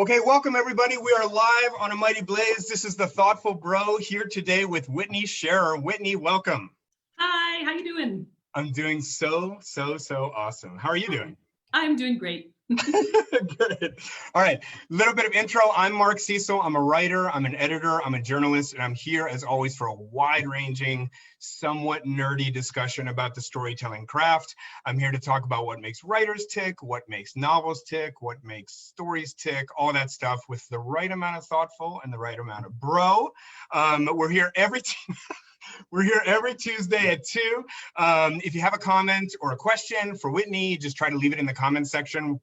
Okay, welcome everybody. We are live on A Mighty Blaze. This is the Thoughtful Bro here today with Whitney Scharer. Whitney, welcome. Hi, how you doing? I'm doing so awesome. How are you doing? I'm doing great. Good. All right, a little bit of intro. I'm Mark Cecil. I'm a writer, I'm an editor, I'm a journalist, and I'm here as always for a wide-ranging, somewhat nerdy discussion about the storytelling craft. I'm here to talk about what makes writers tick, what makes novels tick, what makes stories tick, all that stuff with the right amount of thoughtful and the right amount of bro. We're here every Tuesday at 2. If you have a comment or a question for Whitney, just try to leave it in the comments section,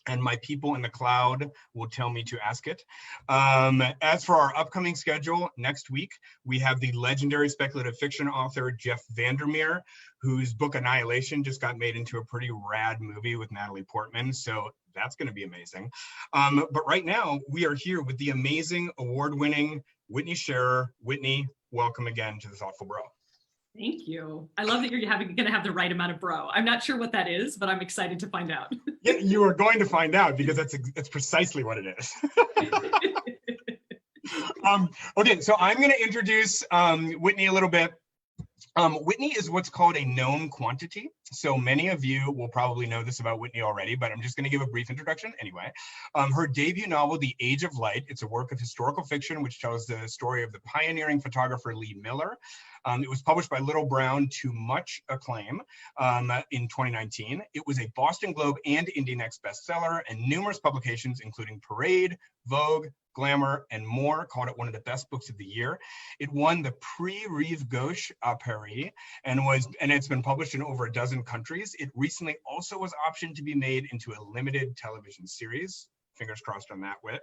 and my people in the cloud will tell me to ask it. As for our upcoming schedule, next week, we have the legendary speculative fiction author, Jeff Vandermeer, whose book Annihilation just got made into a pretty rad movie with Natalie Portman. So that's gonna be amazing. But right now, we are here with the amazing award-winning Whitney Scharer. Whitney, welcome again to the Thoughtful Bro. Thank you. I love that you're going to have the right amount of bro. I'm not sure what that is, but I'm excited to find out. Yeah, you are going to find out because that's precisely what it is. Okay, so I'm going to introduce Whitney a little bit. Whitney is what's called a known quantity. So many of you will probably know this about Whitney already, but I'm just going to give a brief introduction anyway. Her debut novel, The Age of Light, it's a work of historical fiction which tells the story of the pioneering photographer Lee Miller. It was published by Little Brown to much acclaim in 2019. It was a Boston Globe and Indie Next bestseller, and numerous publications, including Parade, Vogue, Glamour, and more, called it one of the best books of the year. It won the Prix Rive Gauche à Paris, and it's been published in over a dozen countries. It recently also was optioned to be made into a limited television series. Fingers crossed on that, Whit.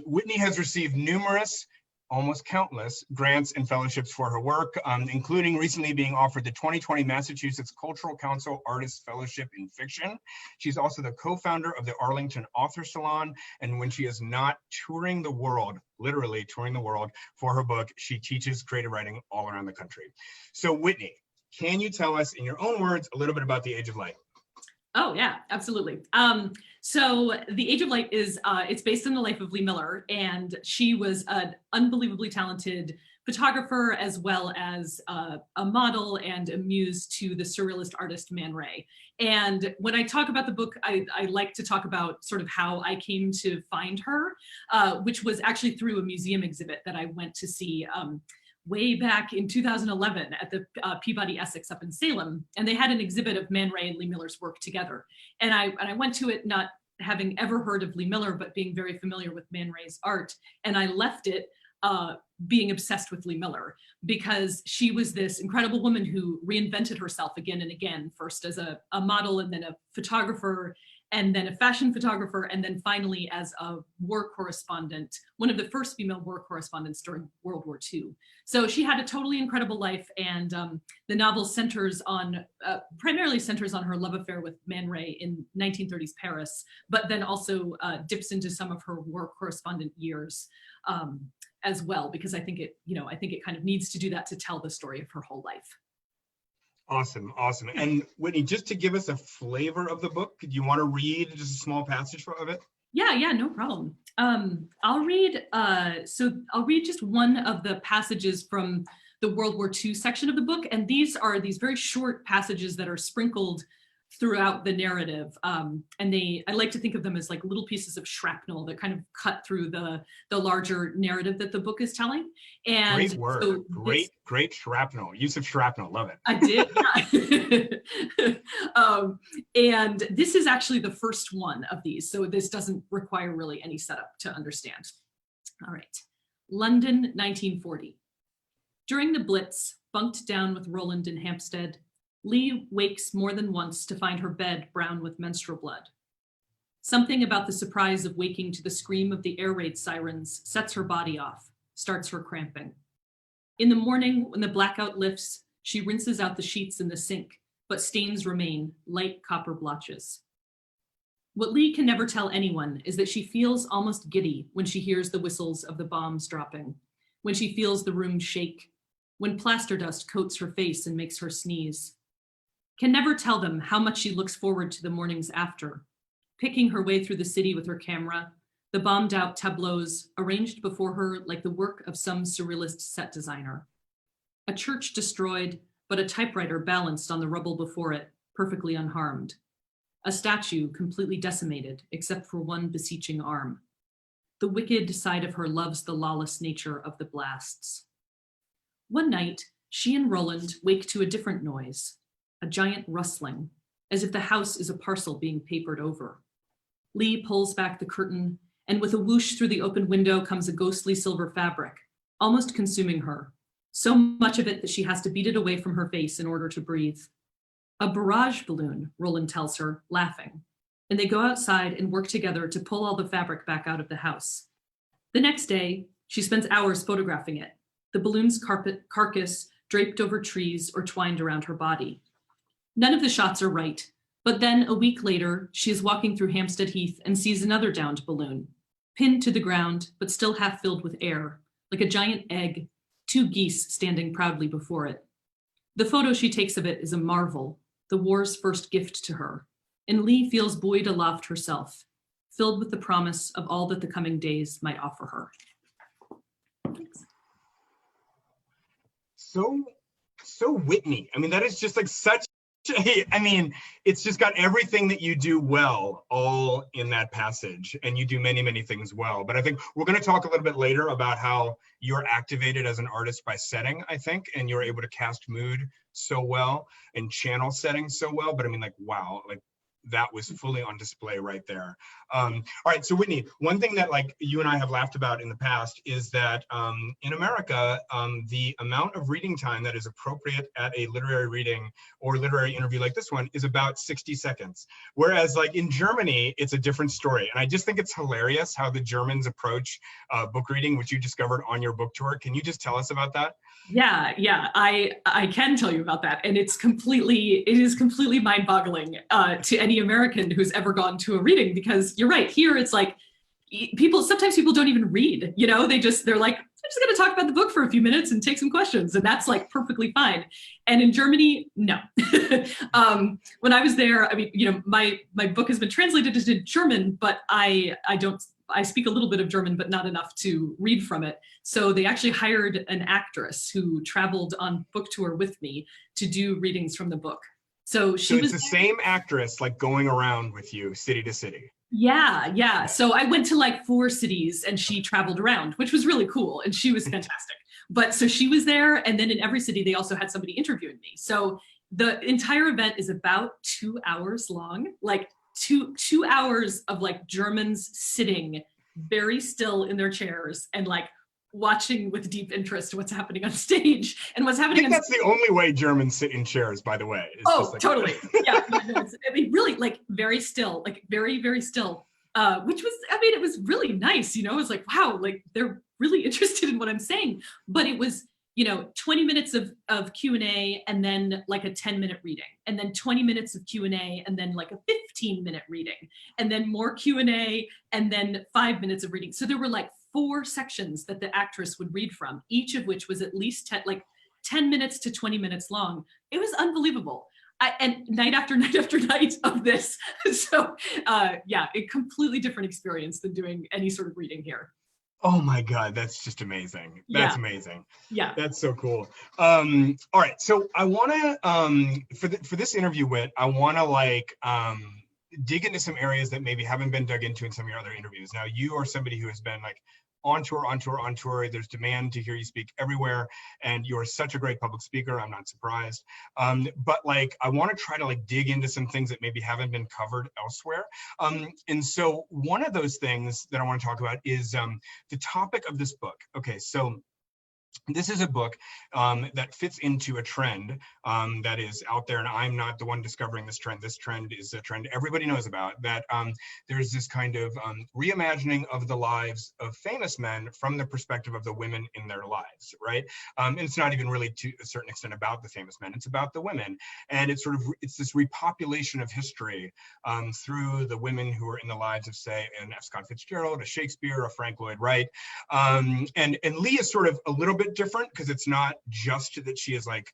Whitney has received numerous, almost countless, grants and fellowships for her work, including recently being offered the 2020 Massachusetts Cultural Council Artist Fellowship in Fiction. She's also the co-founder of the Arlington Author Salon, and when she is not touring the world, literally touring the world for her book, she teaches creative writing all around the country. So Whitney, can you tell us in your own words a little bit about The Age of Light? Oh yeah, absolutely. So The Age of Light is, it's based on the life of Lee Miller, and she was an unbelievably talented photographer as well as a model and a muse to the surrealist artist Man Ray. And when I talk about the book, I like to talk about sort of how I came to find her, which was actually through a museum exhibit that I went to see way back in 2011 at the Peabody Essex up in Salem, and they had an exhibit of Man Ray and Lee Miller's work together. And I went to it not having ever heard of Lee Miller, but being very familiar with Man Ray's art. And I left it being obsessed with Lee Miller, because she was this incredible woman who reinvented herself again and again, first as a model and then a photographer, and then a fashion photographer, and then finally as a war correspondent, one of the first female war correspondents during World War II. So she had a totally incredible life, and the novel centers on, primarily centers on her love affair with Man Ray in 1930s Paris, but then also dips into some of her war correspondent years as well, because I think it kind of needs to do that to tell the story of her whole life. Awesome, awesome. And Whitney, just to give us a flavor of the book, do you want to read just a small passage of it? Yeah, no problem. I'll read just one of the passages from the World War II section of the book, and these are these very short passages that are sprinkled throughout the narrative, and I like to think of them as like little pieces of shrapnel that kind of cut through the larger narrative that the book is telling. And great word, so great shrapnel, use of shrapnel, love it. I did, yeah. And this is actually the first one of these, so this doesn't require really any setup to understand. All right, London, 1940. During the Blitz, bunked down with Roland in Hampstead, Lee wakes more than once to find her bed brown with menstrual blood. Something about the surprise of waking to the scream of the air raid sirens sets her body off, starts her cramping. In the morning, when the blackout lifts, she rinses out the sheets in the sink, but stains remain, light copper blotches. What Lee can never tell anyone is that she feels almost giddy when she hears the whistles of the bombs dropping, when she feels the room shake, when plaster dust coats her face and makes her sneeze. Can never tell them how much she looks forward to the mornings after, picking her way through the city with her camera, the bombed out tableaus arranged before her like the work of some surrealist set designer. A church destroyed, but a typewriter balanced on the rubble before it, perfectly unharmed. A statue completely decimated, except for one beseeching arm. The wicked side of her loves the lawless nature of the blasts. One night, she and Roland wake to a different noise, a giant rustling, as if the house is a parcel being papered over. Lee pulls back the curtain, and with a whoosh through the open window comes a ghostly silver fabric, almost consuming her, so much of it that she has to beat it away from her face in order to breathe. A barrage balloon, Roland tells her, laughing, and they go outside and work together to pull all the fabric back out of the house. The next day, she spends hours photographing it, the balloon's carcass draped over trees or twined around her body. None of the shots are right, but then a week later, she is walking through Hampstead Heath and sees another downed balloon, pinned to the ground, but still half filled with air, like a giant egg, 2 geese standing proudly before it. The photo she takes of it is a marvel, the war's first gift to her, and Lee feels buoyed aloft herself, filled with the promise of all that the coming days might offer her. Thanks. So Whitney. I mean, that is just like such I mean, it's just got everything that you do well all in that passage, and you do many, many things well. But I think we're going to talk a little bit later about how you're activated as an artist by setting, I think, and you're able to cast mood so well and channel setting so well. But I mean, like, wow, like that was fully on display right there. All right, so Whitney, one thing that like you and I have laughed about in the past is that in America, the amount of reading time that is appropriate at a literary reading or literary interview like this one is about 60 seconds. Whereas like in Germany, it's a different story. And I just think it's hilarious how the Germans approach book reading, which you discovered on your book tour. Can you just tell us about that? Yeah, I can tell you about that, and it is completely mind-boggling to any American who's ever gone to a reading, because you're right. Here, it's like sometimes people don't even read. You know, they're like, I'm just going to talk about the book for a few minutes and take some questions, and that's like perfectly fine. And in Germany, no. When I was there, I mean, you know, my book has been translated into German, but I speak a little bit of German, but not enough to read from it. So they actually hired an actress who traveled on book tour with me to do readings from the book. So it's the same actress like going around with you city to city. Yeah. So I went to like 4 cities and she traveled around, which was really cool. And she was fantastic. But so she was there. And then in every city, they also had somebody interviewing me. So the entire event is about 2 hours long, like two hours of like Germans sitting very still in their chairs and like watching with deep interest what's happening on stage and what's happening. I think that's the only way Germans sit in chairs, by the way. Oh, like totally. Yeah. I mean, really like very still, like very, very still, which was, I mean, it was really nice. You know, it was like, wow, like they're really interested in what I'm saying. But it was, you know, 20 minutes of Q&A and then like a 10-minute reading, and then 20 minutes of Q&A and then like a 15-minute reading, and then more Q&A and then 5 minutes of reading. So there were like 4 sections that the actress would read from, each of which was at least 10 minutes to 20 minutes long. It was unbelievable. And night after night after night of this. So yeah, a completely different experience than doing any sort of reading here. Oh my God, that's just amazing. That's amazing. Yeah. That's so cool. All right, so I wanna, for this interview, Whit, I wanna like dig into some areas that maybe haven't been dug into in some of your other interviews. Now, you are somebody who has been like on tour. There's demand to hear you speak everywhere, and you're such a great public speaker. I'm not surprised. But like, I want to try to like dig into some things that maybe haven't been covered elsewhere. And so one of those things that I want to talk about is the topic of this book. Okay, so this is a book that fits into a trend that is out there, and I'm not the one discovering this trend. This trend is a trend everybody knows about, that there's this kind of reimagining of the lives of famous men from the perspective of the women in their lives, right? And it's not even really to a certain extent about the famous men, it's about the women. And it's it's this repopulation of history through the women who are in the lives of, say, an F. Scott Fitzgerald, a Shakespeare, a Frank Lloyd Wright. And Lee is sort of a little bit different, because it's not just that she is like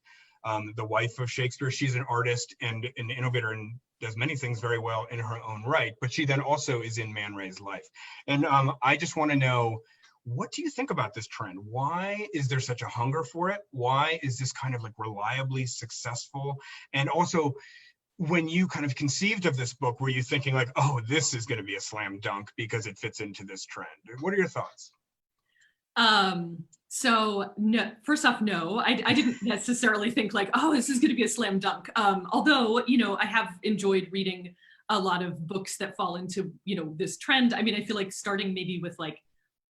the wife of Shakespeare. She's an artist and an innovator and does many things very well in her own right, but she then also is in Man Ray's life. And I just want to know, what do you think about this trend? Why is there such a hunger for it? Why is this kind of like reliably successful? And also, when you kind of conceived of this book, were you thinking like, oh, this is going to be a slam dunk because it fits into this trend? What are your thoughts? So no, first off, no, I didn't necessarily think like, oh, this is going to be a slam dunk. Although, you know, I have enjoyed reading a lot of books that fall into, you know, this trend. I mean, I feel like starting maybe with like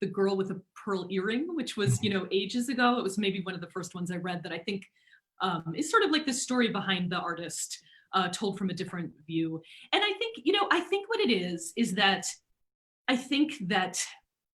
The Girl with a Pearl Earring, which was, you know, ages ago. It was maybe one of the first ones I read that I think is sort of like the story behind the artist told from a different view. And I think, you know, I think what it is that I think that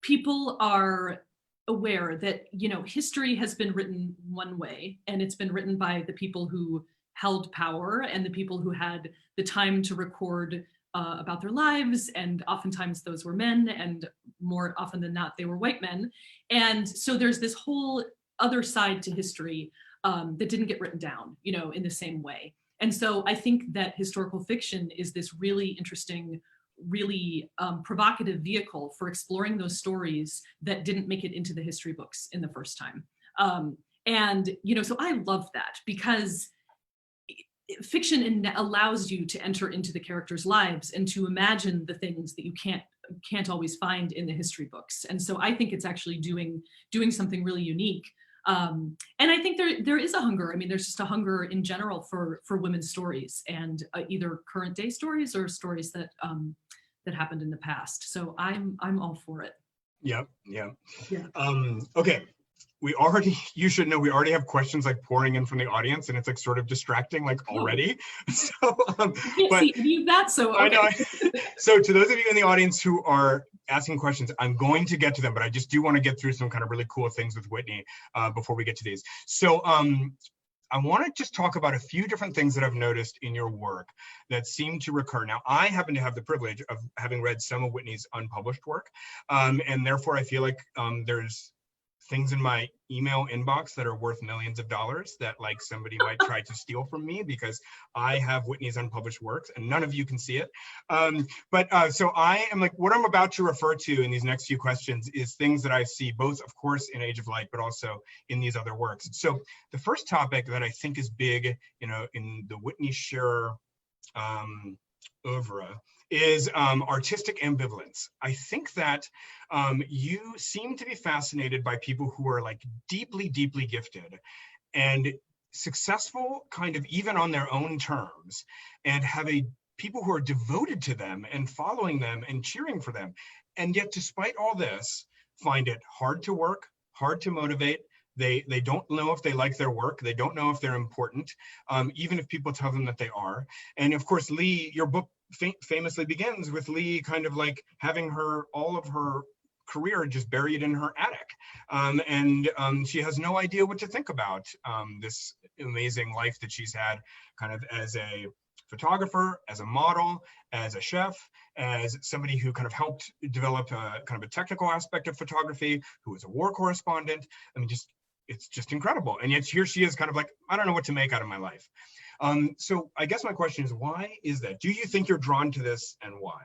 people are aware that, you know, history has been written one way, and it's been written by the people who held power and the people who had the time to record about their lives, and oftentimes those were men, and more often than not they were white men. And so there's this whole other side to history that didn't get written down, you know, in the same way. And so I think that historical fiction is this really interesting, really provocative vehicle for exploring those stories that didn't make it into the history books in the first time. And, you know, so I love that, because fiction allows you to enter into the characters' lives and to imagine the things that you can't always find in the history books. And so I think it's actually doing something really unique. And I think there is a hunger. I mean, there's just a hunger in general for women's stories, and either current day stories or stories that that happened in the past. So I'm all for it. Yeah. Okay. You should know, we already have questions like pouring in from the audience, and it's like sort of distracting, like already. So, I can't see any of that, so okay. I know. So to those of you in the audience who are asking questions, I'm going to get to them, but I just do want to get through some kind of really cool things with Whitney before we get to these. So I want to just talk about a few different things that I've noticed in your work that seem to recur. Now, I happen to have the privilege of having read some of Whitney's unpublished work, and therefore I feel like there's things in my email inbox that are worth millions of dollars that like somebody might try to steal from me, because I have Whitney's unpublished works and none of you can see it. So I am like, what I'm about to refer to in these next few questions is things that I see both, of course, in Age of Light, but also in these other works. So the first topic that I think is big, you know, in the Whitney Scharer oeuvre is artistic ambivalence. I think that you seem to be fascinated by people who are like deeply, deeply gifted and successful kind of even on their own terms, and have people who are devoted to them and following them and cheering for them. And yet, despite all this, find it hard to work, hard to motivate. They don't know if they like their work. They don't know if they're important, even if people tell them that they are. And of course, Lee, your book famously begins with Lee kind of like having all of her career just buried in her attic. And she has no idea what to think about this amazing life that she's had kind of as a photographer, as a model, as a chef, as somebody who kind of helped develop kind of a technical aspect of photography, who was a war correspondent. I mean, it's just incredible. And yet here she is kind of like, I don't know what to make out of my life. So I guess my question is, why is that? Do you think you're drawn to this, and why?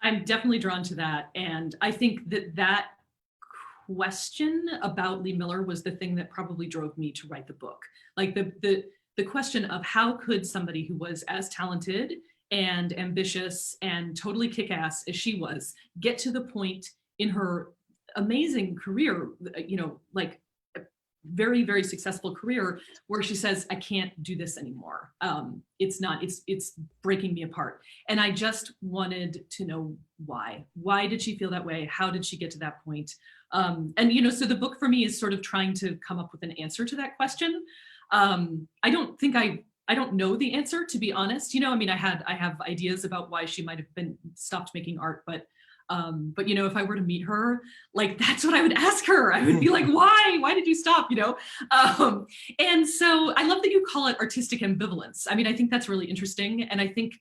I'm definitely drawn to that. And I think that question about Lee Miller was the thing that probably drove me to write the book. Like the question of how could somebody who was as talented and ambitious and totally kick-ass as she was get to the point in her amazing career, you know, like very, very successful career, where she says, I can't do this anymore. It's breaking me apart. And I just wanted to know why. Why did she feel that way? How did she get to that point? And, you know, so the book for me is sort of trying to come up with an answer to that question. I don't know the answer, to be honest. You know, I mean, I have ideas about why she might have stopped making art, but you know, if I were to meet her, like, that's what I would ask her. I would be like, why did you stop? You know? And so I love that you call it artistic ambivalence. I mean, I think that's really interesting. And I think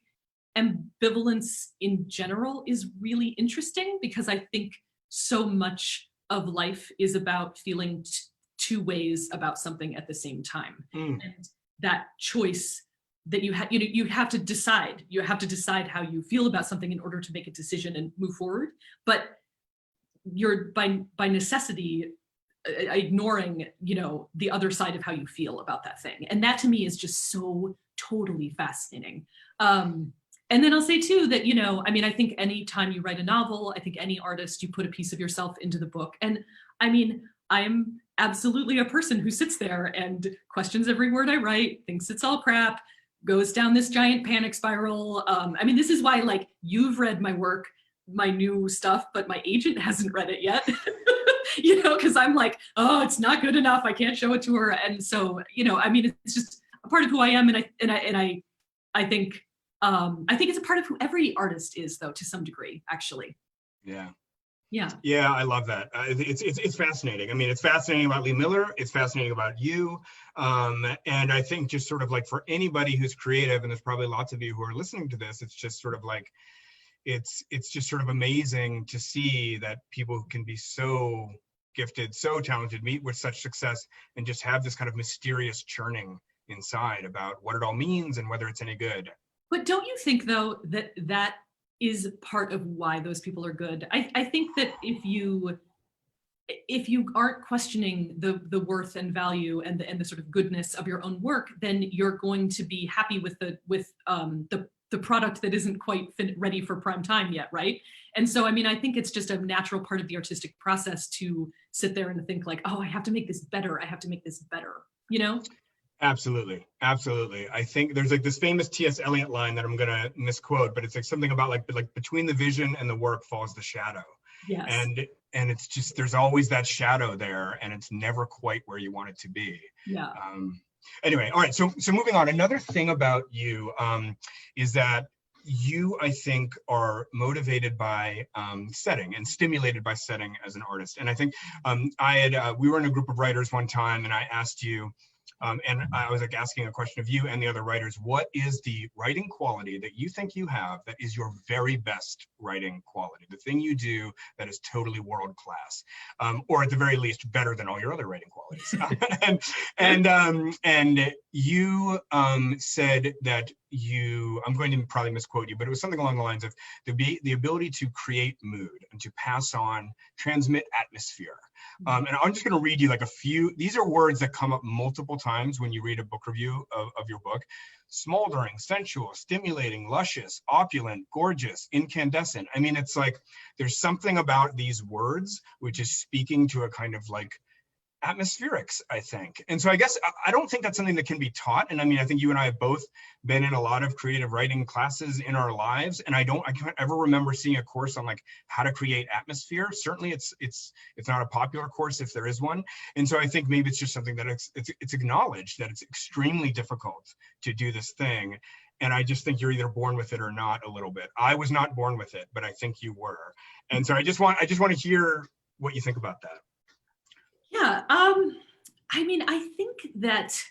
ambivalence in general is really interesting, because I think so much of life is about feeling two ways about something at the same time. Mm. And that choice that you have, you have to decide. You have to decide how you feel about something in order to make a decision and move forward. But you're by necessity ignoring, the other side of how you feel about that thing. And that to me is just so totally fascinating. And then I'll say too that, I think any time you write a novel, I think any artist, you put a piece of yourself into the book. And I'm absolutely a person who sits there and questions every word I write, thinks it's all crap, goes down this giant panic spiral. This is why, like, you've read my work, my new stuff, but my agent hasn't read it yet. Because I'm like, oh, it's not good enough, I can't show it to her. And so, it's just a part of who I am. And I think it's a part of who every artist is, though, to some degree, actually. Yeah, I love that. It's fascinating. It's fascinating about Lee Miller. It's fascinating about you. And I think just sort of like for anybody who's creative, and there's probably lots of you who are listening to this, it's just sort of like, it's just sort of amazing to see that people who can be so gifted, so talented, meet with such success and just have this kind of mysterious churning inside about what it all means and whether it's any good. But don't you think, though, that is part of why those people are good? I think that if you aren't questioning the worth and value and the sort of goodness of your own work, then you're going to be happy with the product that isn't quite ready for prime time yet, right? And so, I think it's just a natural part of the artistic process to sit there and think like, oh, I have to make this better. I have to make this better, Absolutely. I think there's like this famous T.S. Eliot line that I'm gonna misquote, but it's like something about like between the vision and the work falls the shadow. Yes. And it's just, there's always that shadow there, and it's never quite where you want it to be. Yeah. Anyway, all right. So moving on. Another thing about you is that you, I think, are motivated by setting and stimulated by setting as an artist. And I think we were in a group of writers one time, and I asked you. And I was like asking a question of you and the other writers, what is the writing quality that you think you have that is your very best writing quality, the thing you do that is totally world class, or at the very least better than all your other writing qualities? and you said that I'm going to probably misquote you, but it was something along the lines of the ability to create mood and to pass on, transmit atmosphere. And I'm just going to read you like a few. These are words that come up multiple times when you read a book review of your book. Smoldering, sensual, stimulating, luscious, opulent, gorgeous, incandescent. It's like there's something about these words which is speaking to a kind of like atmospherics, I think. And so I guess I don't think that's something that can be taught. And I think you and I have both been in a lot of creative writing classes in our lives, and I can't ever remember seeing a course on like how to create atmosphere. Certainly it's not a popular course if there is one. And so I think maybe it's just something that it's acknowledged that it's extremely difficult to do this thing. And I just think you're either born with it or not a little bit. I was not born with it, but I think you were. And so I just want to hear what you think about that. Yeah, I think that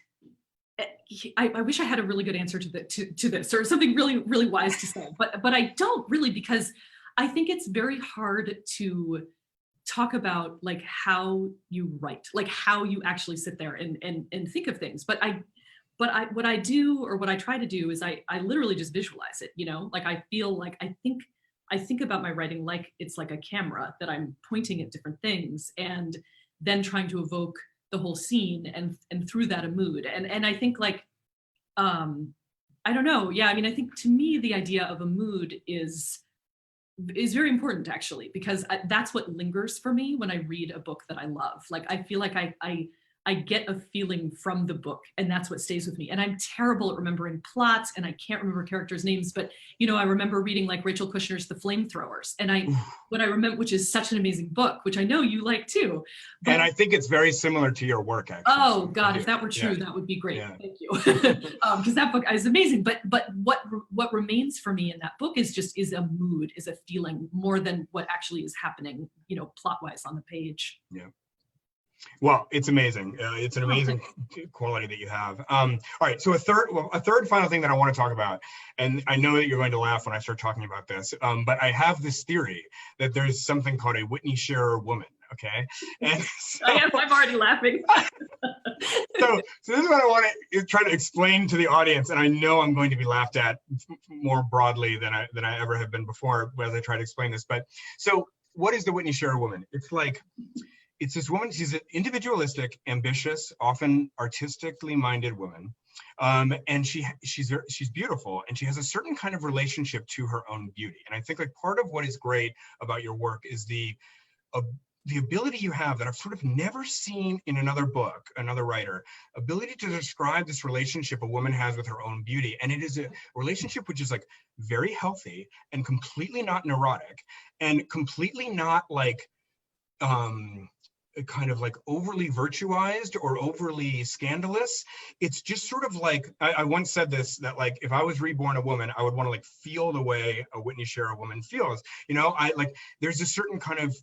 I wish I had a really good answer to this, or something really, really wise to say, but I don't really, because I think it's very hard to talk about like how you write, like how you actually sit there and think of things. But what I do, or what I try to do, is I literally just visualize it. Like I feel like I think about my writing like it's like a camera that I'm pointing at different things and then trying to evoke the whole scene and through that a mood. And I think like, I don't know. Yeah. I think to me, the idea of a mood is very important, actually, because that's what lingers for me when I read a book that I love. Like, I feel like I get a feeling from the book, and that's what stays with me. And I'm terrible at remembering plots, and I can't remember characters' names, but I remember reading like Rachel Kushner's The Flamethrowers, and what I remember, which is such an amazing book, which I know you like too. And I think it's very similar to your work, actually. Oh God, if that were true, that would be great. Yeah. Thank you, because that book is amazing. But what remains for me in that book is a mood, is a feeling, more than what actually is happening, plot-wise on the page. Yeah. Well, it's amazing. It's an amazing quality that you have. All right. So a third final thing that I want to talk about, and I know that you're going to laugh when I start talking about this, but I have this theory that there's something called a Whitney Scharer woman, okay? And so, I'm already laughing. so this is what I want to try to explain to the audience, and I know I'm going to be laughed at more broadly than I ever have been before as I try to explain this. But so, what is the Whitney Scharer woman? It's this woman. She's an individualistic, ambitious, often artistically minded woman, and she's beautiful, and she has a certain kind of relationship to her own beauty. And I think like part of what is great about your work is the ability you have that I've sort of never seen in another book, another writer, ability to describe this relationship a woman has with her own beauty. And it is a relationship which is like very healthy and completely not neurotic and completely not like kind of like overly virtualized or overly scandalous. It's just sort of like, I once said this, that like, if I was reborn a woman, I would want to like feel the way a Whitney Scharer woman feels. You know, there's a certain kind of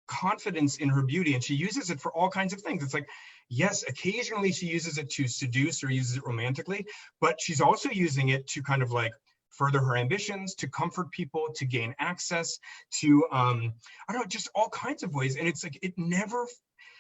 confidence in her beauty, and she uses it for all kinds of things. It's like, yes, occasionally she uses it to seduce or uses it romantically, but she's also using it to kind of like further her ambitions, to comfort people, to gain access, to I don't know, just all kinds of ways. And it's like it never.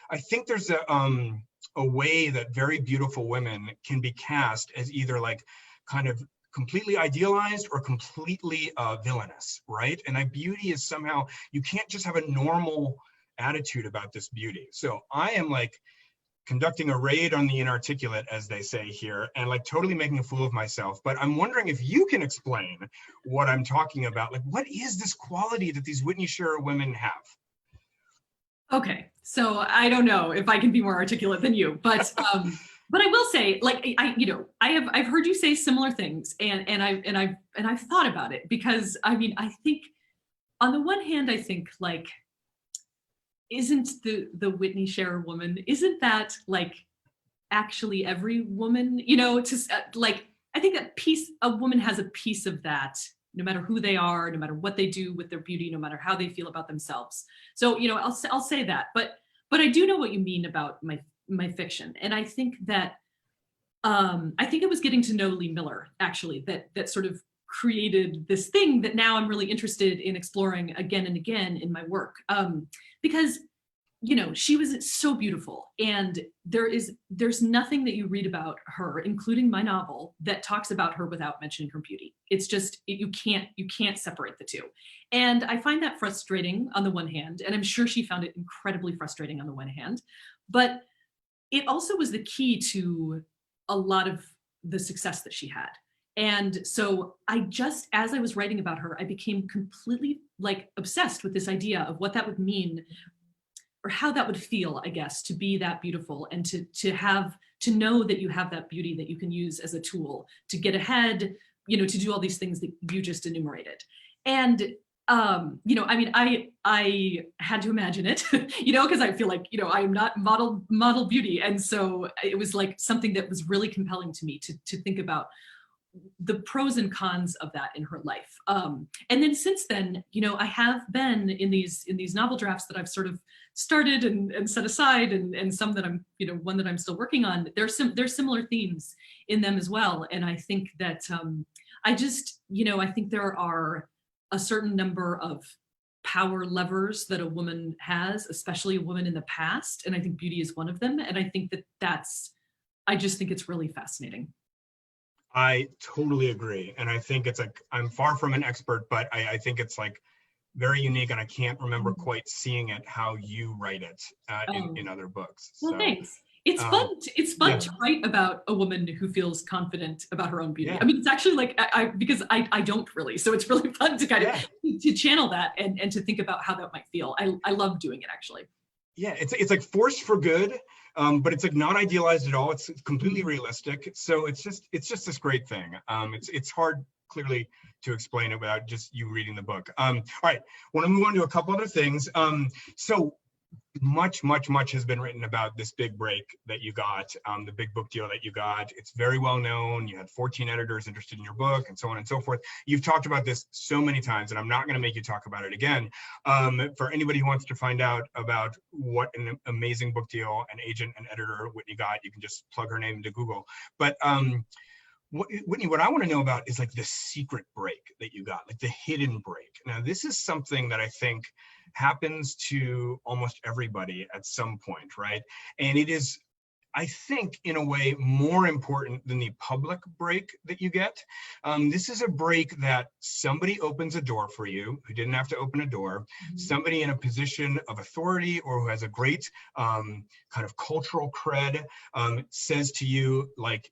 I think there's a way that very beautiful women can be cast as either like kind of completely idealized or completely villainous, right? And that beauty is somehow, you can't just have a normal attitude about this beauty. So I am like conducting a raid on the inarticulate, as they say here, and like totally making a fool of myself. But I'm wondering if you can explain what I'm talking about. Like, what is this quality that these Whitney Scharer women have? Okay, so I don't know if I can be more articulate than you, but I will say, like, I've heard you say similar things, and I've thought about it, because I mean, I think on the one hand, I think like, isn't the Whitney Scharer woman, isn't that like actually every woman, you know, like, I think a woman has a piece of that, no matter who they are, no matter what they do with their beauty, no matter how they feel about themselves. So, you know, I'll say that, but I do know what you mean about my fiction. And I think that, I think it was getting to know Lee Miller, actually, that sort of created this thing that now I'm really interested in exploring again and again in my work. Because, you know, she was so beautiful, and there's nothing that you read about her, including my novel, that talks about her without mentioning her beauty. It's just, you can't separate the two. And I find that frustrating on the one hand, and I'm sure she found it incredibly frustrating on the one hand, but it also was the key to a lot of the success that she had. And so as I was writing about her, I became completely like obsessed with this idea of what that would mean, or how that would feel, I guess, to be that beautiful, and to know that you have that beauty that you can use as a tool to get ahead, you know, to do all these things that you just enumerated. And you know, I mean, I had to imagine it, you know, because I feel like, you know, I am not model beauty, and so it was like something that was really compelling to me to think about the pros and cons of that in her life. And then since then, you know, I have been in these novel drafts that I've sort of started and set aside, and some that I'm, you know, one that I'm still working on. There's similar themes in them as well. And I think that I just, you know, I think there are a certain number of power levers that a woman has, especially a woman in the past. And I think beauty is one of them. And I think I just think it's really fascinating. I totally agree. And I think it's like, I'm far from an expert, but I think it's like very unique, and I can't remember quite seeing it how you write it in other books. Well, thanks. It's fun. It's fun to write about a woman who feels confident about her own beauty. Yeah. I mean, it's actually like because I don't really, so it's really fun to kind of to channel that and to think about how that might feel. I love doing it, actually. Yeah, it's like forced for good, but it's like not idealized at all. It's completely realistic. So it's just this great thing. It's hard clearly to explain it without just you reading the book. All right, want to move on to a couple other things. So much has been written about this big break that you got, the big book deal that you got. It's very well known. You had 14 editors interested in your book, and so on and so forth. You've talked about this so many times, and I'm not going to make you talk about it again. For anybody who wants to find out about what an amazing book deal an agent and editor Whitney got, you can just plug her name into Google. But Whitney, what I want to know about is like the secret break that you got, like the hidden break. Now, this is something that I think happens to almost everybody at some point, right? And it is, I think, in a way, more important than the public break that you get. This is a break that somebody opens a door for you who didn't have to open a door, somebody in a position of authority or who has a great kind of cultural cred says to you, like,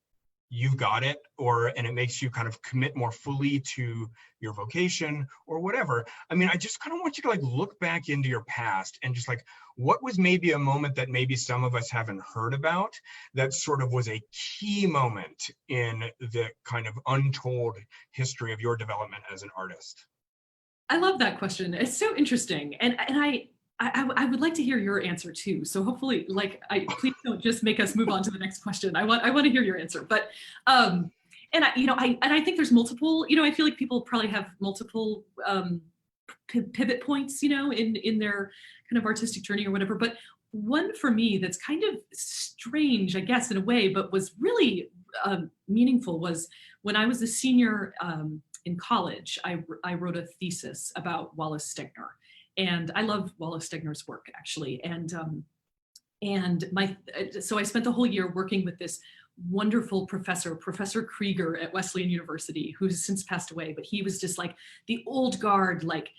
you've got it, and it makes you kind of commit more fully to your vocation or whatever. I mean, I just kind of want you to like look back into your past and just like, what was maybe a moment that maybe some of us haven't heard about that sort of was a key moment in the kind of untold history of your development as an artist? I love that question. It's so interesting. And I would like to hear your answer too. So hopefully, please don't just make us move on to the next question. I want to hear your answer. But and I think there's multiple. I feel like people probably have multiple pivot points. In their kind of artistic journey or whatever. But one for me that's kind of strange, I guess, in a way, but was really meaningful was when I was a senior in college. I wrote a thesis about Wallace Stegner. And I love Wallace Stegner's work, actually. So I spent the whole year working with this wonderful professor, Professor Krieger at Wesleyan University, who has since passed away, but he was just like the old guard, like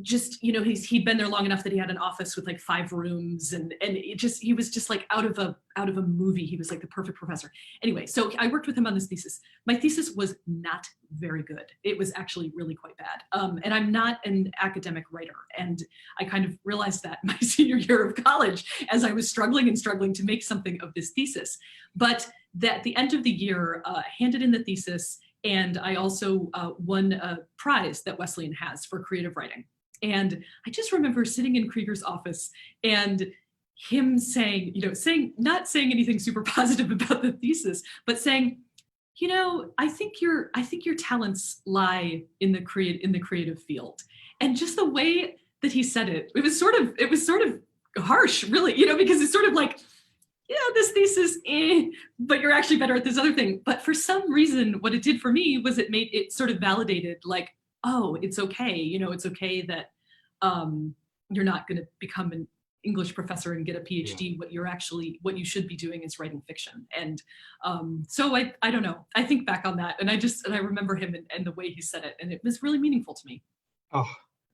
just, he'd been there long enough that he had an office with like 5 rooms and he was just like out of a movie. He was like the perfect professor. Anyway, so I worked with him on this thesis. My thesis was not very good. It was actually really quite bad. And I'm not an academic writer. And I kind of realized that my senior year of college as I was struggling to make something of this thesis. But at the end of the year, handed in the thesis, and I also won a prize that Wesleyan has for creative writing. And I just remember sitting in Krieger's office and him saying, not saying anything super positive about the thesis, but saying, I think your talents lie in the creative field. And just the way that he said it, it was sort of harsh, really, because it's sort of like, this thesis, but you're actually better at this other thing. But for some reason, what it did for me was it sort of validated, like, oh, it's okay. It's okay that you're not going to become an English professor and get a PhD. Yeah. What you should be doing is writing fiction. And so I don't know. I think back on that, and I remember him and the way he said it, and it was really meaningful to me. Oh,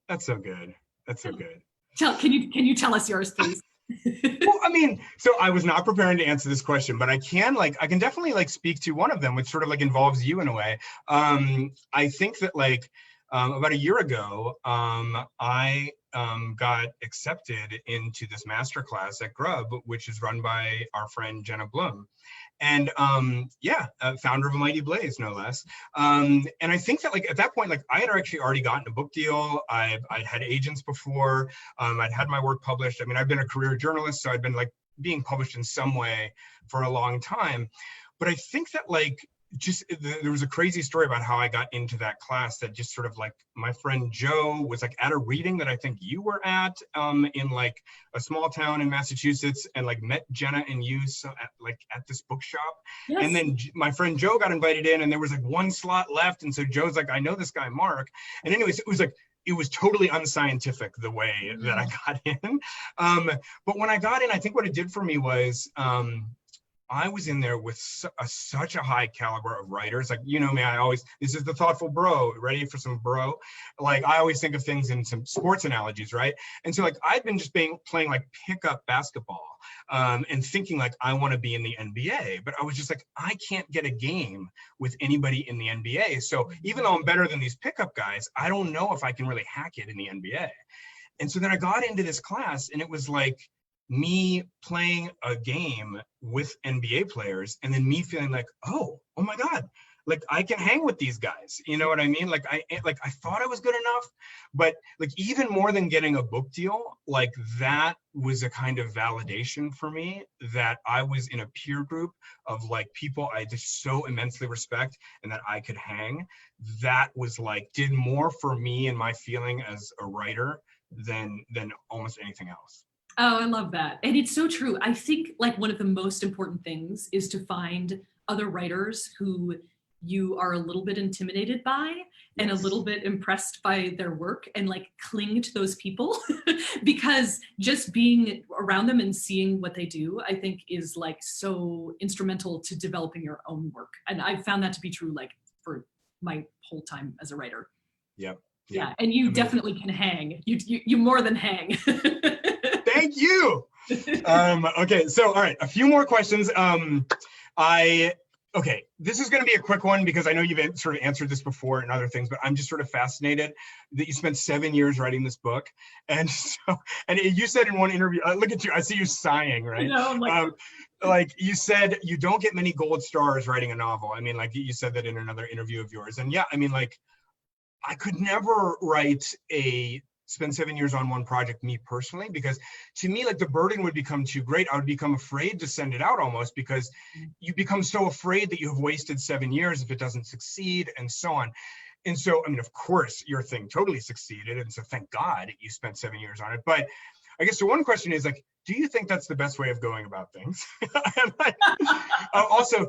that's so good. That's so good. Can you tell us yours, please? Well, I mean, so I was not preparing to answer this question, but I can definitely speak to one of them, which sort of involves you in a way. I think that about a year ago, I got accepted into this masterclass at Grub, which is run by our friend Jenna Blum. And founder of A Mighty Blaze, no less. And I think that at that point, I had actually already gotten a book deal. I'd had agents before. I'd had my work published. I mean, I've been a career journalist, so I'd been being published in some way for a long time. But I think that there was a crazy story about how I got into that class that just sort of my friend Joe was at a reading that I think you were at in a small town in Massachusetts, and met Jenna and you at this bookshop. Yes. And then my friend Joe got invited in, and there was one slot left. And so Joe's I know this guy, Mark. And anyways, it was totally unscientific the way that I got in. But when I got in, I think what it did for me was, I was in there with such a high caliber of writers. Me, this is the thoughtful bro, ready for some bro? I always think of things in some sports analogies, right? And so I'd been just playing pickup basketball and thinking I want to be in the NBA, but I was just I can't get a game with anybody in the NBA. So even though I'm better than these pickup guys, I don't know if I can really hack it in the NBA. And so then I got into this class, and it was me playing a game with NBA players, and then me feeling oh my God, I can hang with these guys. You know what I mean? I thought I was good enough, but even more than getting a book deal, that was a kind of validation for me that I was in a peer group of people I just so immensely respect and that I could hang. That was did more for me and my feeling as a writer than almost anything else. Oh, I love that. And it's so true. I think one of the most important things is to find other writers who you are a little bit intimidated by and a little bit impressed by their work, and like cling to those people because just being around them and seeing what they do, I think is like so instrumental to developing your own work. And I've found that to be true like for my whole time as a writer. Yep. Yeah, and you definitely can hang. You more than hang. Thank you. Okay, so all right, a few more questions. Okay, this is going to be a quick one because I know you've sort of answered this before and other things, but I'm just sort of fascinated that you spent 7 years writing this book. And so, and you said in one interview, look at you, I see you sighing, right? No, like you said, you don't get many gold stars writing a novel. I mean, like you said that in another interview of yours. And yeah, I mean, like I could never spend 7 years on one project, me personally, because to me, like the burden would become too great. I would become afraid to send it out almost because you become so afraid that you have wasted 7 years if it doesn't succeed and so on. And so, I mean, of course, your thing totally succeeded. And so thank God you spent 7 years on it. But I guess the one question is like, do you think that's the best way of going about things? Also,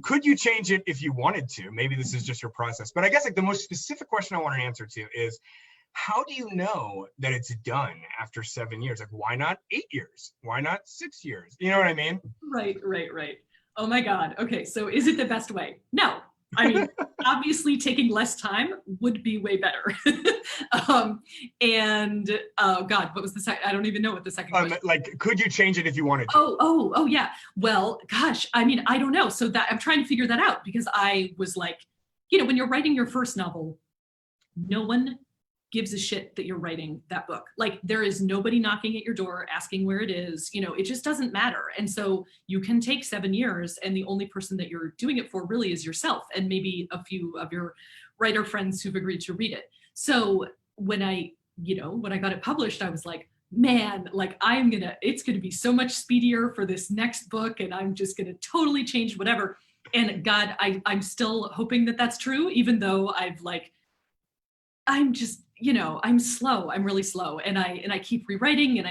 could you change it if you wanted to? Maybe this is just your process. But I guess like the most specific question I want an answer to is, how do you know that it's done after 7 years? Like, why not 8 years? Why not 6 years? You know what I mean? Right. Oh my God. Okay, so is it the best way? No. I mean, obviously taking less time would be way better. And oh God, what was the second? I don't even know what the second question. Like, could you change it if you wanted to? Oh yeah. Well, gosh, I mean, I don't know. So that I'm trying to figure that out because I was like, when you're writing your first novel, no one gives a shit that you're writing that book. Like there is nobody knocking at your door asking where it is, it just doesn't matter. And so you can take 7 years and the only person that you're doing it for really is yourself and maybe a few of your writer friends who've agreed to read it. So when I got it published, I was like, man, like it's gonna be so much speedier for this next book and I'm just gonna totally change whatever. And God, I'm still hoping that that's true, even though I'm just, I'm slow. I'm really slow. And I keep rewriting and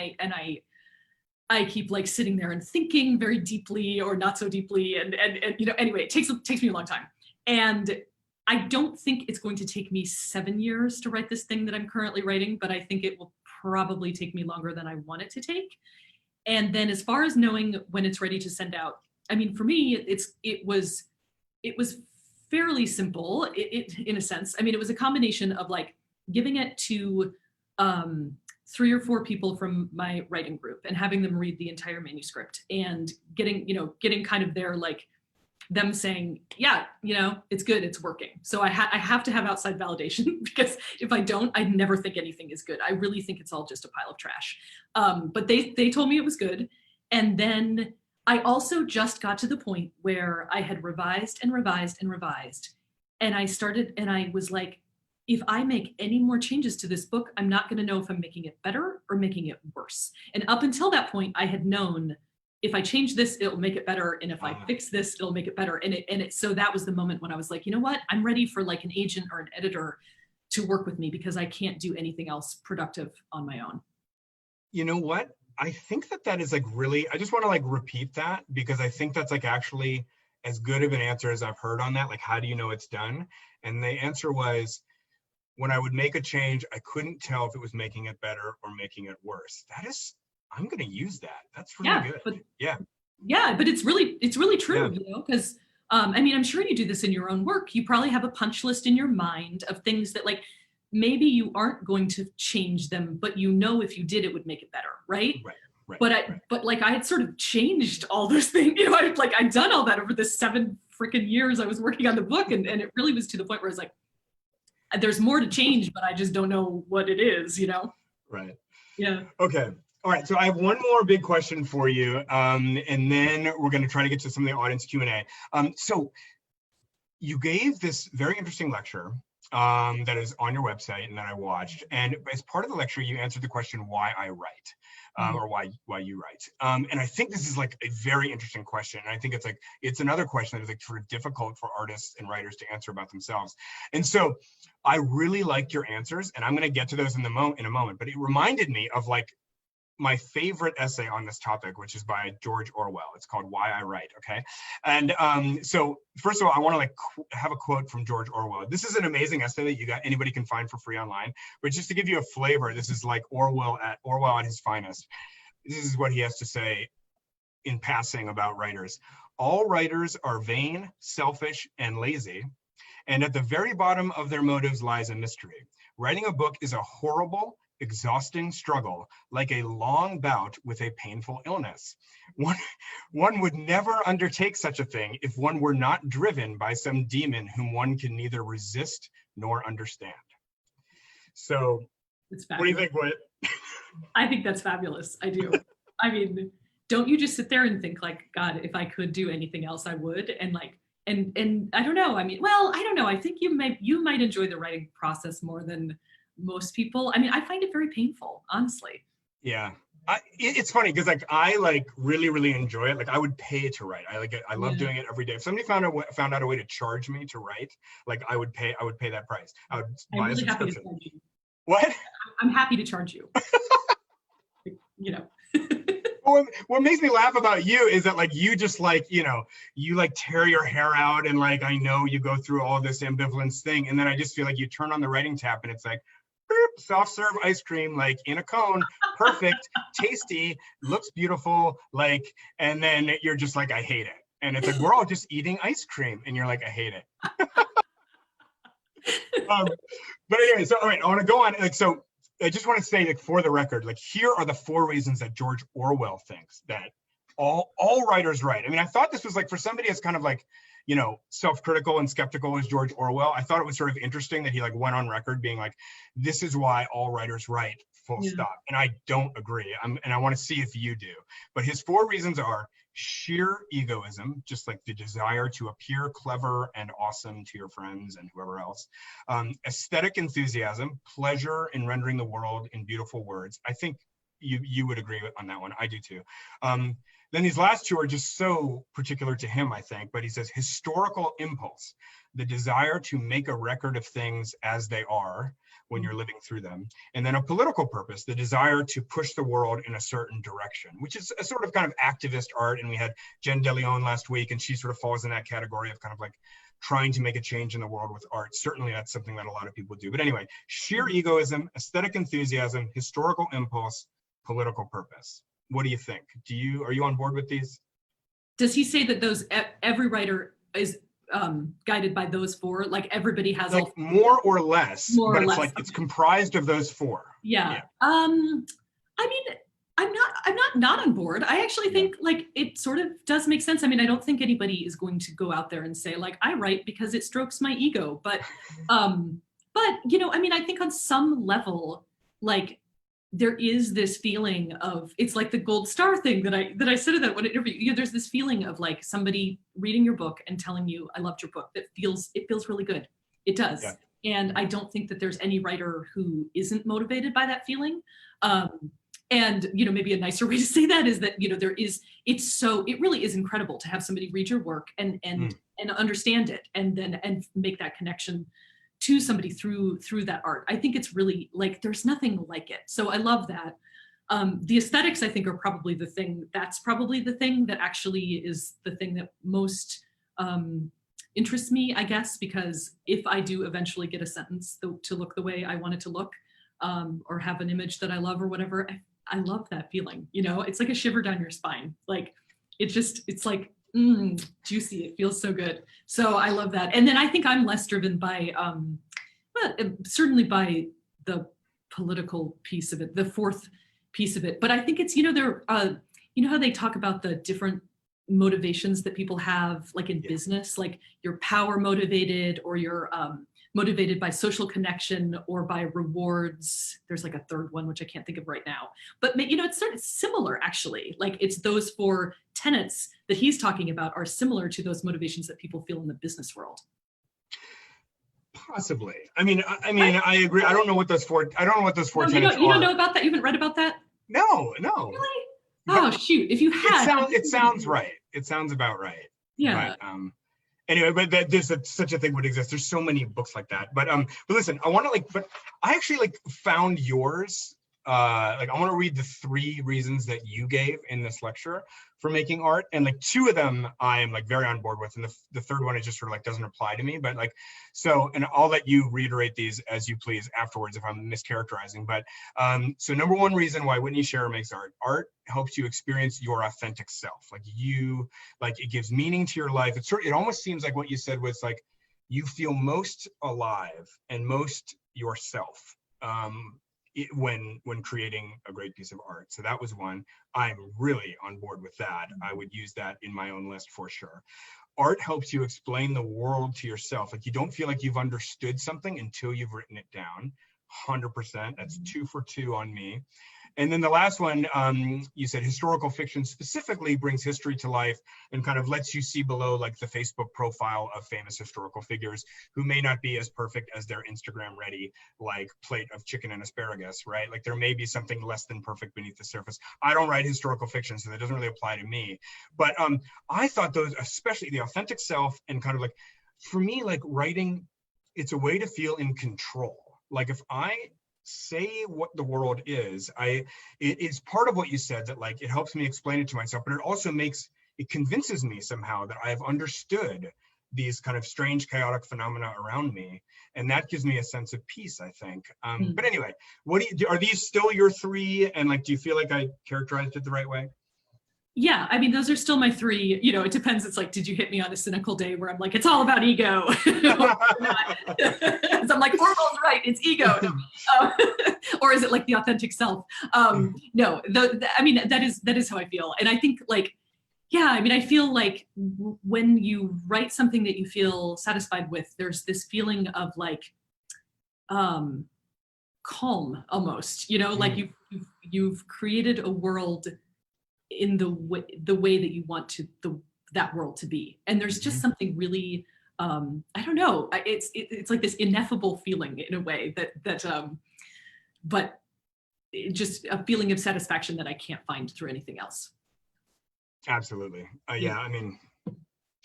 I keep like sitting there and thinking very deeply or not so deeply. And anyway, it takes me a long time. And I don't think it's going to take me 7 years to write this thing that I'm currently writing, but I think it will probably take me longer than I want it to take. And then as far as knowing when it's ready to send out, I mean, for me, it was fairly simple in a sense. I mean, it was a combination of like giving it to 3 or 4 people from my writing group and having them read the entire manuscript and getting kind of their like them saying, yeah, it's good, it's working. So I have to have outside validation because if I don't, I never think anything is good. I really think it's all just a pile of trash. But they told me it was good. And then I also just got to the point where I had revised and revised and revised. And I was like, if I make any more changes to this book, I'm not going to know if I'm making it better or making it worse. And up until that point, I had known if I change this, it'll make it better. And if I fix this, it'll make it better. And so that was the moment when I was like, you know what? I'm ready for like an agent or an editor to work with me because I can't do anything else productive on my own. You know what? I think that is like really, I just want to like repeat that because I think that's like actually as good of an answer as I've heard on that. Like, how do you know it's done? And the answer was, when I would make a change, I couldn't tell if it was making it better or making it worse. I'm going to use that. That's really good. Yeah, but it's really true, because I mean, I'm sure you do this in your own work. You probably have a punch list in your mind of things that like, maybe you aren't going to change them, but if you did, it would make it better, right? Right. But like I had sort of changed all those things, I'd done all that over the 7 freaking years I was working on the book. And it really was to the point where I was like, there's more to change, but I just don't know what it is, Right. Yeah. Okay. All right. So I have one more big question for you. And then we're going to try to get to some of the audience Q&A. So you gave this very interesting lecture that is on your website and that I watched. And as part of the lecture, you answered the question, why I write. Or why you write. And I think this is like a very interesting question. And I think it's another question that is like sort of difficult for artists and writers to answer about themselves. And so I really liked your answers, and I'm going to get to those in a moment, but it reminded me of like my favorite essay on this topic, which is by George Orwell. It's called Why I Write, okay? And so first of all, I want to like have a quote from George Orwell. This is an amazing essay that anybody can find for free online, but just to give you a flavor, this is like Orwell at his finest. This is what he has to say in passing about writers. All writers are vain, selfish, and lazy, and at the very bottom of their motives lies a mystery. Writing a book is a horrible, exhausting struggle, like a long bout with a painful illness. One would never undertake such a thing if one were not driven by some demon whom one can neither resist nor understand. So, what do you think, Whit? I think that's fabulous. I do. I mean, don't you just sit there and think like, God, if I could do anything else, I would, and like, and I don't know. I mean, well, I don't know. I think you might enjoy the writing process more than most people. I mean, I find it very painful, honestly. Yeah. It's funny because like I like really enjoy it. Like I would pay to write. I like it. I love doing it every day. If somebody found out a way to charge me to write, like I would pay that price. I would buy a subscription. What? I'm happy to charge you. You know. What makes me laugh about you is that like you just like, you know, you like tear your hair out and like I know you go through all this ambivalence thing, and then I just feel like you turn on the writing tap and it's like boop, soft serve ice cream like in a cone, perfect, tasty, looks beautiful, like, and then you're just like, I hate it. And it's like we're all just eating ice cream and you're like, I hate it. But anyway, so all right, I want to go on. Like, so I just want to say, like, for the record, like, here are the 4 reasons that George Orwell thinks that all writers write. I mean, I thought this was like for somebody as kind of like, you know, self-critical and skeptical as George Orwell. I thought it was sort of interesting that he like went on record being like, this is why all writers write, full stop. And I don't agree. And I want to see if you do. But his 4 reasons are sheer egoism, just like the desire to appear clever and awesome to your friends and whoever else. Aesthetic enthusiasm, pleasure in rendering the world in beautiful words. I think you would agree on that one. I do too. Then these last 2 are just so particular to him, I think. But he says historical impulse, the desire to make a record of things as they are when you're living through them. And then a political purpose, the desire to push the world in a certain direction, which is a sort of kind of activist art. And we had Jen DeLeon last week, and she sort of falls in that category of kind of like trying to make a change in the world with art. Certainly that's something that a lot of people do. But anyway, sheer egoism, aesthetic enthusiasm, historical impulse, political purpose. What do you think? Are you on board with these? Does he say that every writer is guided by those 4? Like everybody has like more or less, but it's like it's comprised of those 4. Yeah. I mean, I'm not on board. I actually think like it sort of does make sense. I mean, I don't think anybody is going to go out there and say like I write because it strokes my ego, but you know, I mean, I think on some level, like there is this feeling of, it's like the gold star thing that I said in that one interview. You know, there's this feeling of like somebody reading your book and telling you, I loved your book. It feels really good. It does. Yeah. And I don't think that there's any writer who isn't motivated by that feeling. And, you know, maybe a nicer way to say that is that, you know, it really is incredible to have somebody read your work and understand it and make that connection to somebody through that art. I think it's really like, there's nothing like it. So I love that. The aesthetics, I think, are probably the thing. That's probably the thing that actually is the thing that most interests me, I guess, because if I do eventually get a sentence to look the way I want it to look, or have an image that I love or whatever, I love that feeling. You know, it's like a shiver down your spine. Like it's like, juicy. It feels so good. So I love that. And then I think I'm less driven by, certainly by the political piece of it, the 4th piece of it. But I think it's, you know, you know how they talk about the different motivations that people have, like in business, like you're power motivated, or you're motivated by social connection or by rewards. There's like a 3rd one, which I can't think of right now. But, you know, it's sort of similar, actually. Like it's those 4 tenets that he's talking about are similar to those motivations that people feel in the business world. Possibly. I mean, I agree. I don't know what those 4 tenets are. You don't know about that? You haven't read about that? No. Really? Oh, shoot. If you had. It sounds right. It sounds about right. Yeah. But, anyway, but there's such a thing would exist. There's so many books like that. But listen, I want to but I actually found yours like, I want to read the 3 reasons that you gave in this lecture for making art, and like 2 of them I'm like very on board with, and the third one is just sort of like doesn't apply to me, but like, so, and I'll let you reiterate these as you please afterwards if I'm mischaracterizing. But so number 1 reason why Whitney Scharer makes art helps you experience your authentic self. Like it gives meaning to your life. It almost seems like what you said was like, you feel most alive and most yourself when creating a great piece of art. So that was one. I'm really on board with that. I would use that in my own list for sure. Art helps you explain the world to yourself. Like, you don't feel like you've understood something until you've written it down. 100%. That's 2 for 2 on me. And then the last one, you said historical fiction specifically brings history to life and kind of lets you see below like the Facebook profile of famous historical figures who may not be as perfect as their Instagram ready, like plate of chicken and asparagus, right? Like there may be something less than perfect beneath the surface. I don't write historical fiction, so that doesn't really apply to me. But I thought those, especially the authentic self and kind of like, for me, like writing, it's a way to feel in control. Like if I say what the world is, it is part of what you said, that like it helps me explain it to myself, but it also convinces me somehow that I've understood these kind of strange chaotic phenomena around me, and that gives me a sense of peace, I think. But anyway, are these still your 3, and like do you feel like I characterized it the right way? Yeah, I mean, those are still my 3. You know, it depends. It's like, did you hit me on a cynical day where I'm like, it's all about ego? So I'm like, Orwell's right, it's ego. Or is it like the authentic self? No, I mean, that is how I feel. And I think like, yeah, I mean, I feel like when you write something that you feel satisfied with, there's this feeling of like calm almost, you know, like you've created a world in the way that you want that world to be, and there's just something really I don't know, it's like this ineffable feeling in a way but just a feeling of satisfaction that I can't find through anything else. Absolutely. Yeah, I mean,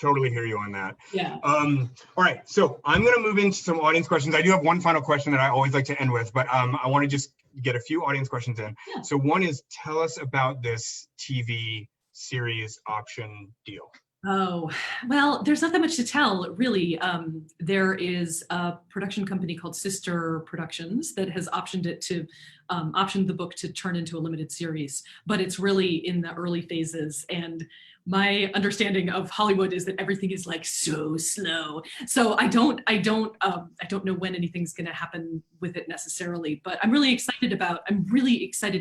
totally hear you on that. Yeah. All right, so I'm going to move into some audience questions. I do have one final question that I always like to end with, but I want to just get a few audience questions in. Yeah. So one is, tell us about this TV series option deal. Oh, well, there's not that much to tell, really. There is a production company called Sister Productions that has optioned it to optioned the book to turn into a limited series, but it's really in the early phases. And my understanding of Hollywood is that everything is like so slow. So I don't know when anything's going to happen with it necessarily, but I'm really excited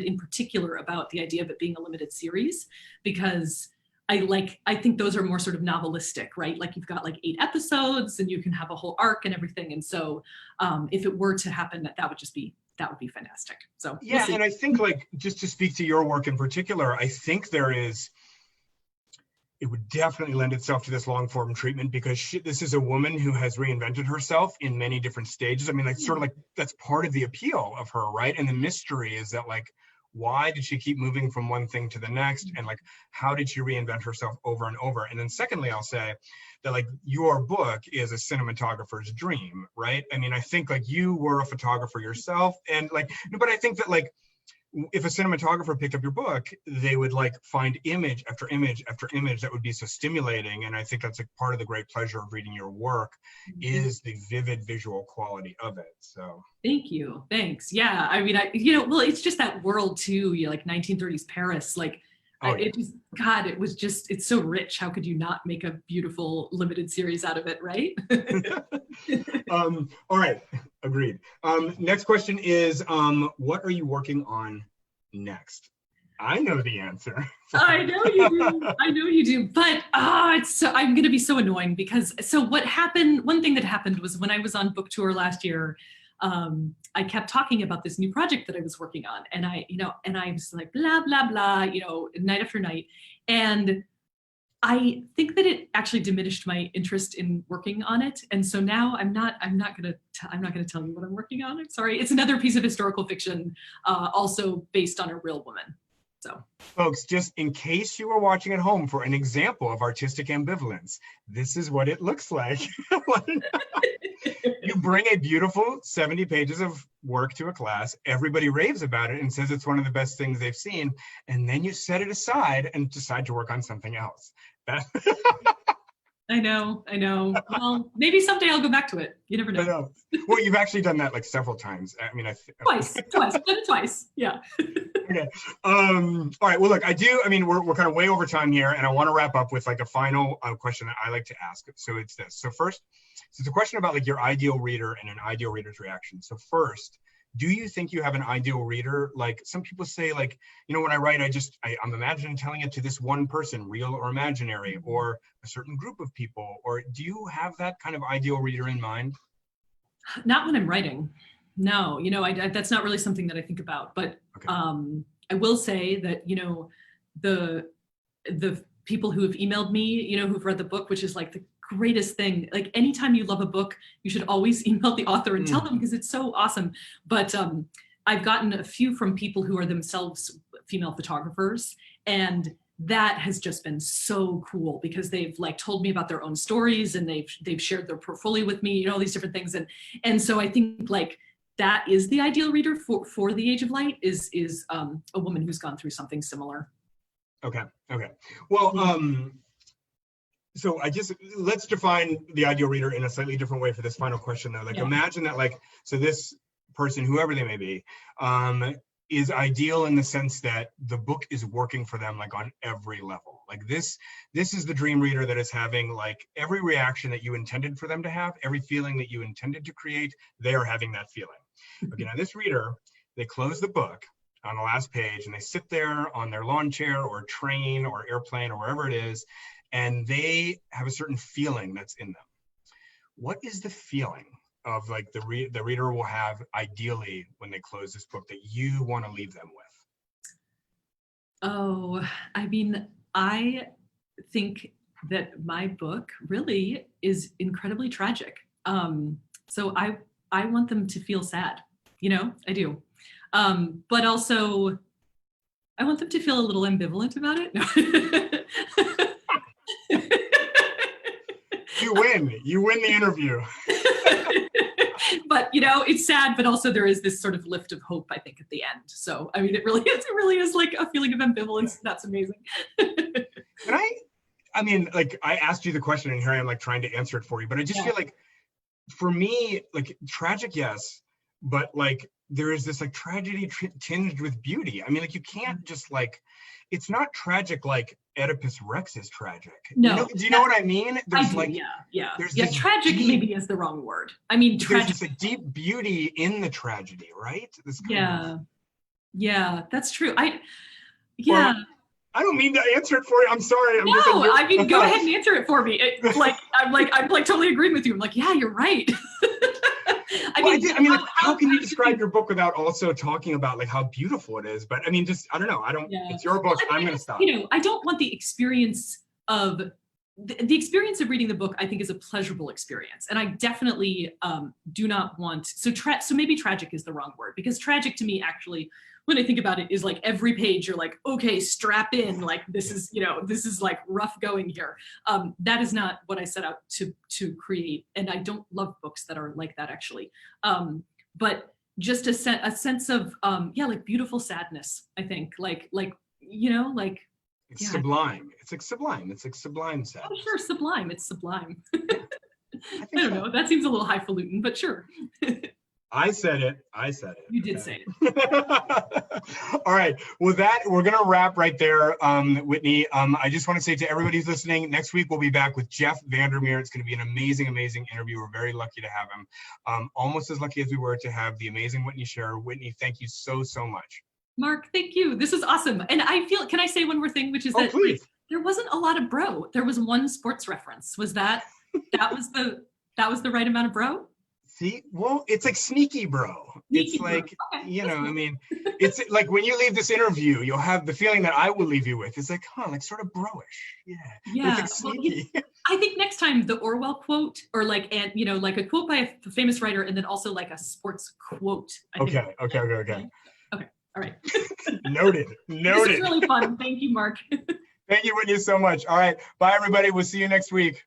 in particular about the idea of it being a limited series, because I think those are more sort of novelistic, right? Like you've got like 8 episodes and you can have a whole arc and everything. And so if it were to happen, that would be fantastic. So yeah, and I think like, just to speak to your work in particular, I think it would definitely lend itself to this long form treatment, because this is a woman who has reinvented herself in many different stages. I mean, like sort of like that's part of the appeal of her, right? And the mystery is that like, why did she keep moving from one thing to the next? And like, how did she reinvent herself over and over? And then secondly, I'll say that like your book is a cinematographer's dream, right? I mean, I think like you were a photographer yourself, and like, but I think that like, if a cinematographer picked up your book, they would like find image after image after image that would be so stimulating. And I think that's like part of the great pleasure of reading your work is the vivid visual quality of it. So thank you. Thanks. Yeah. I mean, well, it's just that world too. You like 1930s Paris, like it was just, it's so rich. How could you not make a beautiful limited series out of it, right? All right, agreed. Next question is, what are you working on next? I know the answer. I know you do. I know you do. But I'm going to be so annoying, because one thing that happened was when I was on book tour last year, I kept talking about this new project that I was working on, and I was like, blah, blah, blah, night after night. And I think that it actually diminished my interest in working on it. And so now I'm not going to tell you what I'm working on. I'm sorry. It's another piece of historical fiction, also based on a real woman. So, folks, just in case you were watching at home for an example of artistic ambivalence, this is what it looks like. You bring a beautiful 70 pages of work to a class, everybody raves about it and says it's one of the best things they've seen, and then you set it aside and decide to work on something else. That I know. Well, maybe someday I'll go back to it. You never know. I know. Well, you've actually done that like several times. I mean, Twice. Done it twice. Yeah. Okay. All right. Well, look, we're kind of way over time here, and I want to wrap up with like a final question that I like to ask. So it's this. So first, it's a question about like your ideal reader and an ideal reader's reaction. So first, do you think you have an ideal reader? Like some people say, like, when I write, I'm imagining telling it to this one person, real or imaginary, or a certain group of people. Or do you have that kind of ideal reader in mind? Not when I'm writing. No, that's not really something that I think about. But Okay. I will say that, the people who have emailed me, who've read the book, which is like the greatest thing. Like anytime you love a book, you should always email the author and tell them, because it's so awesome. But I've gotten a few from people who are themselves female photographers, and that has just been so cool because they've like told me about their own stories, and they've shared their portfolio with me, all these different things. And so I think like that is the ideal reader for The Age of Light is a woman who's gone through something similar. Okay. Well, so let's define the ideal reader in a slightly different way for this final question though. Like imagine that so this person, whoever they may be, is ideal in the sense that the book is working for them like on every level. Like this is the dream reader that is having like every reaction that you intended for them to have, every feeling that you intended to create, they are having that feeling. Okay, now this reader, they close the book on the last page and they sit there on their lawn chair or train or airplane or wherever it is, and they have a certain feeling that's in them. What is the feeling of like the reader will have ideally when they close this book that you want to leave them with? Oh, I mean, I think that my book really is incredibly tragic. So I want them to feel sad, I do. But also I want them to feel a little ambivalent about it. No. You win the interview. But it's sad, but also there is this sort of lift of hope, I think, at the end. So I mean, it really is like a feeling of ambivalence. That's amazing. And I asked you the question and here I am like trying to answer it for you, but I just feel like for me, like tragic, yes, but like there is this like tragedy tinged with beauty. I mean, like you can't just like, it's not tragic like Oedipus Rex is tragic. No. Do you know what I mean? There's Tragic maybe is the wrong word. I mean, tragic. There's just a deep beauty in the tragedy, right? Yeah, that's true. I don't mean to answer it for you. I'm sorry. Go ahead and answer it for me. I'm totally agreeing with you. I'm like, yeah, you're right. How can you describe your book without also talking about like how beautiful it is? But I mean, just, I don't know. It's your book. I'm going to stop. I don't want the experience of the experience of reading the book, I think, is a pleasurable experience. And I definitely do not want, so maybe tragic is the wrong word, because tragic to me, actually, when I think about it, is like every page you're like, okay, strap in, like this is like rough going here. That is not what I set out to create. And I don't love books that are like that, actually. But just a sense of, like beautiful sadness, I think, it's sublime. It's like sublime. It's like sublime sadness. Oh, sure, sublime. It's sublime. I don't know. That seems a little highfalutin, but sure. I said it. You did say it. All right. Well, we're going to wrap right there, Whitney. I just want to say to everybody who's listening, next week we'll be back with Jeff Vandermeer. It's going to be an amazing, amazing interview. We're very lucky to have him. Almost as lucky as we were to have the amazing Whitney Scharer. Whitney, thank you so, so much. Mark, thank you. This is awesome. And I feel, can I say one more thing, which is that there wasn't a lot of bro. There was one sports reference. Was that was the right amount of bro? See, well, it's like sneaky bro. It's like, okay, I mean, it's like when you leave this interview, you'll have the feeling that I will leave you with. It's like, like sort of bro-ish. Yeah. Yeah. Like sneaky. I think next time the Orwell quote, or like a quote by a famous writer, and then also like a sports quote. Okay. All right. Noted. This is really fun. Thank you, Mark. Thank you, Whitney, so much. All right. Bye, everybody. We'll see you next week.